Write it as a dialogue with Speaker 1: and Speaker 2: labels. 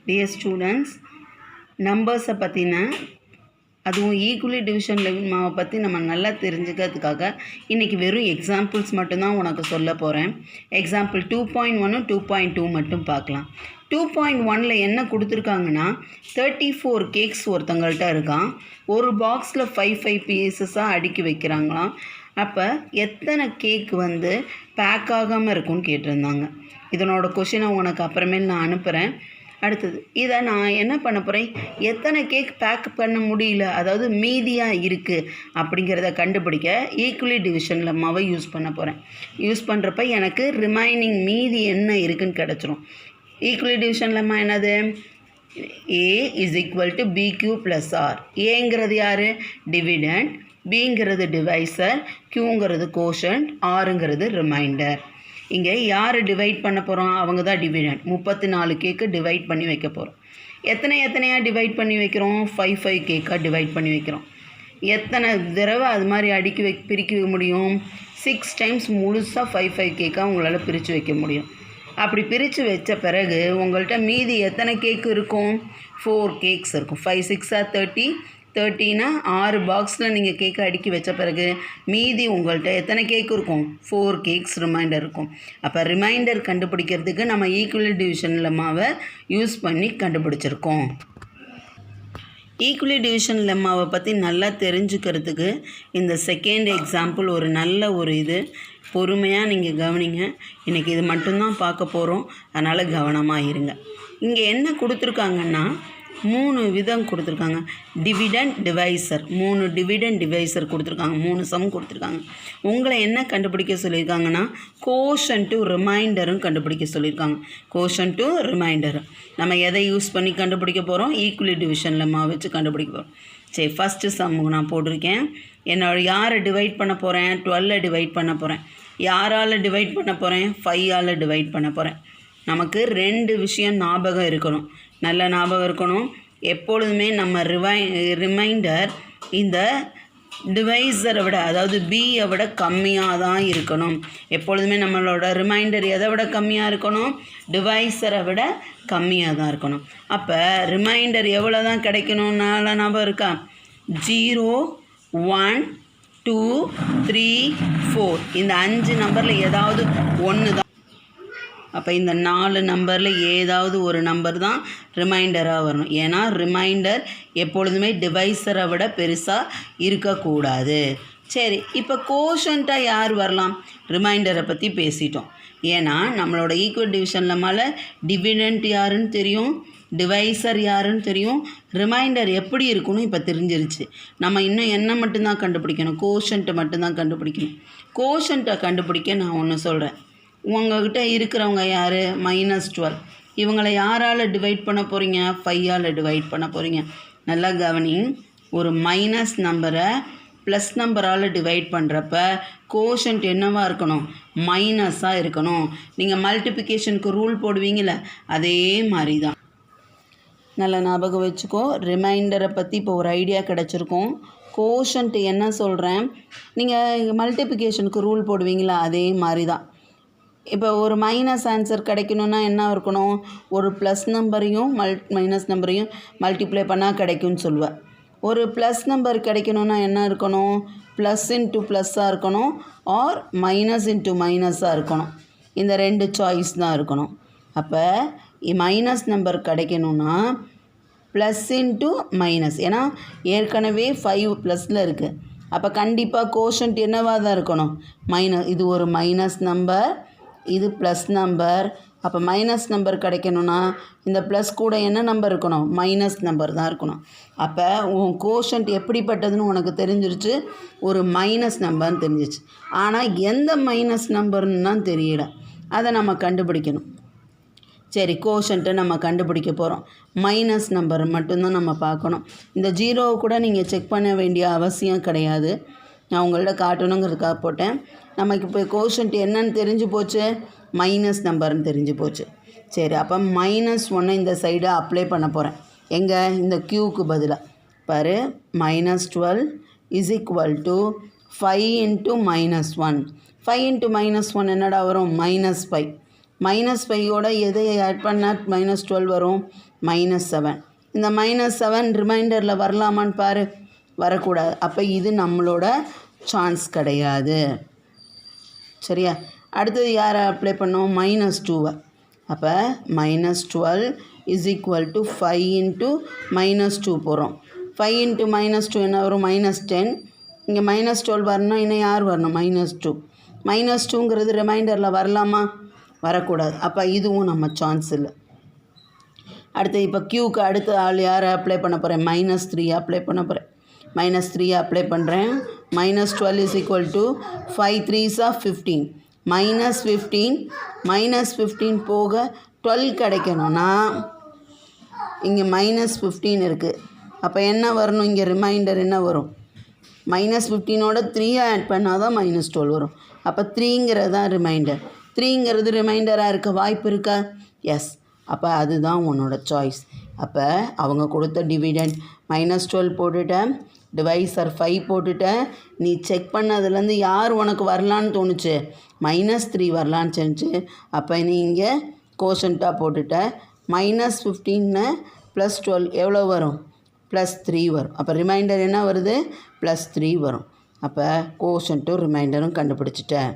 Speaker 1: Dear students, நம்பர்ஸை பற்றின அதுவும் ஈக்குவலி டிவிஷன் லெம்மாவை பற்றி நம்ம நல்லா தெரிஞ்சுக்கிறதுக்காக இன்றைக்கி வெறும் எக்ஸாம்பிள்ஸ் மட்டும்தான் உனக்கு சொல்ல போகிறேன். எக்ஸாம்பிள் 2.1 2.2 மட்டும் பார்க்கலாம். 2.1ல் என்ன கொடுத்துருக்காங்கன்னா 34 கேக்ஸ் ஒருத்தங்கள்ட்ட இருக்கான். ஒரு பாக்ஸில் 5 பீசஸாக அடுக்கி வைக்கிறாங்களாம். அப்போ எத்தனை கேக் பேக் ஆகாமல் இருக்கும்னு கேட்டிருந்தாங்க. இதனோட கொஷினை உனக்கு அப்புறமேல் நான் அனுப்புகிறேன். அடுத்தது இதை நான் என்ன பண்ண போகிறேன், எத்தனை கேக் பேக் பண்ண முடியல, அதாவது மீதியாக இருக்குது அப்படிங்கிறத கண்டுபிடிக்க ஈக்குவலி டிவிஷன் லெம்மாவை யூஸ் பண்ண போகிறேன். யூஸ் பண்ணுறப்ப எனக்கு ரிமைனிங் மீதி என்ன இருக்குதுன்னு கிடச்சிரும். ஈக்குவலி டிவிஷன் லெம்மா என்னது? A is equal to BQ plus R. ஏங்கிறது யார்? டிவிடெண்ட். பிங்கிறது டிவைசர். Qங்கிறது கோஷன்ட். Rங்கிறது ரிமைண்டர். இங்கே யார் டிவைட் பண்ண போகிறோம்? அவங்க தான் டிவிடெண்ட். 34 கேக்கு டிவைட் பண்ணி வைக்க போகிறோம். எத்தனையாக டிவைட் பண்ணி வைக்கிறோம்? 5 கேக்காக டிவைட் பண்ணி வைக்கிறோம். எத்தனை தடவை அது மாதிரி பிரிக்க முடியும்? 6 டைம்ஸ் முழுசாக 5 கேக்காக உங்களால் பிரித்து வைக்க முடியும். அப்படி பிரித்து வச்ச பிறகு உங்கள்கிட்ட மீதி எத்தனை கேக்கு இருக்கும்? 4 கேக்ஸ் இருக்கும். 5 6 30. 30னா 6 பாக்ஸில் நீங்கள் கேக்கை அடுக்கி வச்ச பிறகு மீதி உங்கள்கிட்ட எத்தனை கேக் இருக்கும்? 4 கேக்ஸ் ரிமைண்டர் இருக்கும். அப்போ ரிமைண்டர் கண்டுபிடிக்கிறதுக்கு நம்ம ஈக்குவலி டிவிஷன் லெம்மாவை யூஸ் பண்ணி கண்டுபிடிச்சிருக்கோம். ஈக்குவலி டிவிஷன் லெம்மாவை பற்றி நல்லா தெரிஞ்சுக்கிறதுக்கு இந்த செகண்ட் எக்ஸாம்பிள் ஒரு நல்ல இது. பொறுமையாக நீங்கள் கவனிங்க. இன்றைக்கி இது மட்டும்தான் பார்க்க போகிறோம், அதனால் கவனமாக இருங்க. இங்கே என்ன கொடுத்துருக்காங்கன்னா 3 விதம் கொடுத்துருக்காங்க. டிவிடெண்ட் டிவைசர், 3 டிவிடெண்ட் டிவைசர் கொடுத்துருக்காங்க. 3 சம் கொடுத்துருக்காங்க. உங்களை என்ன கண்டுபிடிக்க சொல்லியிருக்காங்கன்னா கோஷன்ட்டு ரிமைண்டரும் கண்டுபிடிக்க சொல்லியிருக்காங்க. கோஷன்ட்டு ரிமைண்டரும் நம்ம எதை யூஸ் பண்ணி கண்டுபிடிக்க போகிறோம்? ஈக்குவலி டிவிஷன் லெம்மா வச்சு கண்டுபிடிக்க போகிறோம். சரி, ஃபஸ்ட்டு சம்முக்கு நான் போட்டிருக்கேன். யாரை டிவைட் பண்ண போகிறேன்? 12 டிவைட் பண்ண போகிறேன். யாரால் டிவைட் பண்ண போகிறேன்? 5ஆல் டிவைட் பண்ண போகிறேன். நமக்கு 2 விஷயம் ஞாபகம் இருக்கணும், நல்ல ஞாபகம் இருக்கணும். எப்பொழுதுமே நம்ம ரிமைண்டர் இந்த டிவைஸரை விட, அதாவது பியை விட கம்மியாக தான் இருக்கணும். எப்பொழுதுமே நம்மளோட ரிமைண்டர் எதை விட கம்மியாக இருக்கணும்? டிவைஸரை விட கம்மியாக தான் இருக்கணும். அப்போ ரிமைண்டர் எவ்வளோ தான் கிடைக்கணும்னால ஞாபகம் இருக்கா? 0 1 2 3 4 இந்த 5 நம்பரில் ஏதாவது ஒன்று தான். அப்போ இந்த 4 நம்பரில் ஏதாவது ஒரு நம்பர் தான் ரிமைண்டராக வரணும். ஏன்னா ரிமைண்டர் எப்பொழுதுமே டிவைஸரை விட பெருசாக இருக்கக்கூடாது. சரி, இப்போ கோஷன்ட்டாக யார் வரலாம்? ரிமைண்டரை பற்றி பேசிட்டோம். ஏன்னா நம்மளோட ஈக்குவல் டிவிஷன் லெம்மால டிவிடெண்ட் யாருன்னு தெரியும், டிவைசர் யாருன்னு தெரியும், ரிமைண்டர் எப்படி இருக்குன்னு இப்போ தெரிஞ்சிருச்சு. நம்ம இன்னும் என்ன மட்டும்தான் கண்டுபிடிக்கணும்? கோஷன்ட்டை மட்டும்தான் கண்டுபிடிக்கணும். கோஷன்ட்டை கண்டுபிடிக்க நான் ஒன்று சொல்கிறேன். உங்கள்கிட்ட இருக்கிறவங்க யார்? -12. இவங்களை யாரால் டிவைட் பண்ண போகிறீங்க? 5ஆல் டிவைட் பண்ண போகிறீங்க. நல்லா கவனி. ஒரு மைனஸ் நம்பரை ப்ளஸ் நம்பரால் டிவைட் பண்ணுறப்ப கோஷன்ட் என்னவாக இருக்கணும்? மைனஸாக இருக்கணும். நீங்கள் மல்டிப்ளிகேஷனுக்கு ரூல் போடுவீங்கள, அதே மாதிரி தான். நல்லா ஞாபகம் வச்சுக்கோ. ரிமைண்டரை பற்றி இப்போ ஒரு ஐடியா கிடச்சிருக்கோம். கோஷன்ட் என்ன சொல்கிறேன், நீங்கள் மல்டிப்ளிகேஷனுக்கு ரூல் போடுவீங்களா, அதே மாதிரி தான். இப்போ ஒரு மைனஸ் ஆன்சர் கிடைக்கணுன்னா என்ன இருக்கணும்? ஒரு ப்ளஸ் நம்பரையும் மைனஸ் நம்பரையும் மல்டிப்ளை பண்ணால் கிடைக்கும்னு சொல்லுவேன். ஒரு ப்ளஸ் நம்பர் கிடைக்கணுன்னா என்ன இருக்கணும்? ப்ளஸ் இன்ட்டு ப்ளஸ்ஸாக இருக்கணும், ஆர் மைனஸ் இன்ட்டு மைனஸாக இருக்கணும். இந்த 2 சாய்ஸ் தான் இருக்கணும். அப்போ மைனஸ் நம்பர் கிடைக்கணுன்னா ப்ளஸ் இன்ட்டு மைனஸ், ஏன்னா ஏற்கனவே 5 ப்ளஸில் இருக்குது. அப்போ கண்டிப்பாக கோஷன்ட் என்னவாக தான் இருக்கணும்? மைனஸ். இது ஒரு மைனஸ் நம்பர், இது ப்ளஸ் நம்பர். அப்போ மைனஸ் நம்பர் கிடைக்கணுன்னா இந்த ப்ளஸ் கூட என்ன நம்பர் இருக்கணும்? மைனஸ் நம்பர் தான் இருக்கணும். அப்போ உன் கோஷன்ட் எப்படிப்பட்டதுன்னு உனக்கு தெரிஞ்சிருச்சு, ஒரு மைனஸ் நம்பர்னு தெரிஞ்சிச்சு. ஆனால் எந்த மைனஸ் நம்பர்னு தான் தெரியல, அதை நம்ம கண்டுபிடிக்கணும். சரி, கோஷன்ட்டை நம்ம கண்டுபிடிக்க போகிறோம். மைனஸ் நம்பர் மட்டும்தான் நம்ம பார்க்கணும். இந்த 0 கூட நீங்கள் செக் பண்ண வேண்டிய அவசியம் கிடையாது, நான் உங்கள்ட்ட காட்டணுங்கிறதுக்காக போட்டேன். நமக்கு இப்போ கோஷன்ட் என்னன்னு தெரிஞ்சு போச்சு, மைனஸ் நம்பர்னு தெரிஞ்சு போச்சு. சரி, அப்போ -1 இந்த சைடை அப்ளை பண்ண போகிறேன். எங்கே? இந்த க்யூக்கு பதிலாக பாரு. -12 இஸ் ஈக்குவல் டு 5 × -1. 5 × -1 என்னடா வரும்? -5. -5ஓட எதை ஆட் பண்ணால் -12 வரும்? -7. இந்த -7 ரிமைண்டரில் வரலாமான்னு பாரு, வரக்கூடாது. அப்போ இது நம்மளோட சான்ஸ் கிடையாது. சரியா? அடுத்தது யாரை அப்ளை பண்ணோம்? -2. அப்போ -12 = 5 × -2 போகிறோம். 5 × -2 என்ன வரும்? -10. இங்கே -12 வரணும், இன்னும் யார் வரணும்? -2. -2ங்கிறது ரிமைண்டரில் வரலாமா? வரக்கூடாது. அப்போ இதுவும் நம்ம சான்ஸ் இல்லை. அடுத்து இப்போ க்யூக்கு அடுத்த ஆள் யாரை அப்ளை பண்ண போகிறேன்? -3 அப்ளை பண்ண போகிறேன். -3 அப்ளை பண்ணுறேன். -12 = 5 3s are 15. -15 போக 12 கிடைக்கணும்னா இங்கே -15 இருக்குது. அப்போ என்ன வரணும்? இங்கே ரிமைண்டர் என்ன வரும்? -15ஓட 3 ஆட் பண்ணால் தான் -12 வரும். அப்போ 3ங்கிறது தான் ரிமைண்டர். 3ங்கிறது ரிமைண்டராக இருக்க வாய்ப்பு இருக்கா? எஸ். அப்போ அதுதான் உன்னோட சாய்ஸ். அப்போ அவங்க கொடுத்த டிவிடெண்ட் -12 போட்டுட்டேன், டிவைசர் 5 போட்டுட்டேன். நீ செக் பண்ணதுலேருந்து யார் உனக்கு வரலான்னு தோணுச்சு? -3 வரலான்னு தோணுச்சு. அப்போ நீ இங்கே கோஷன்ட்டாக போட்டுட்ட. -15 + 12 எவ்வளோ வரும்? +3 வரும். அப்போ ரிமைண்டர் என்ன வருது? +3 வரும். அப்போ கோஷன்ட்டும் ரிமைண்டரும் கண்டுபிடிச்சிட்டேன்.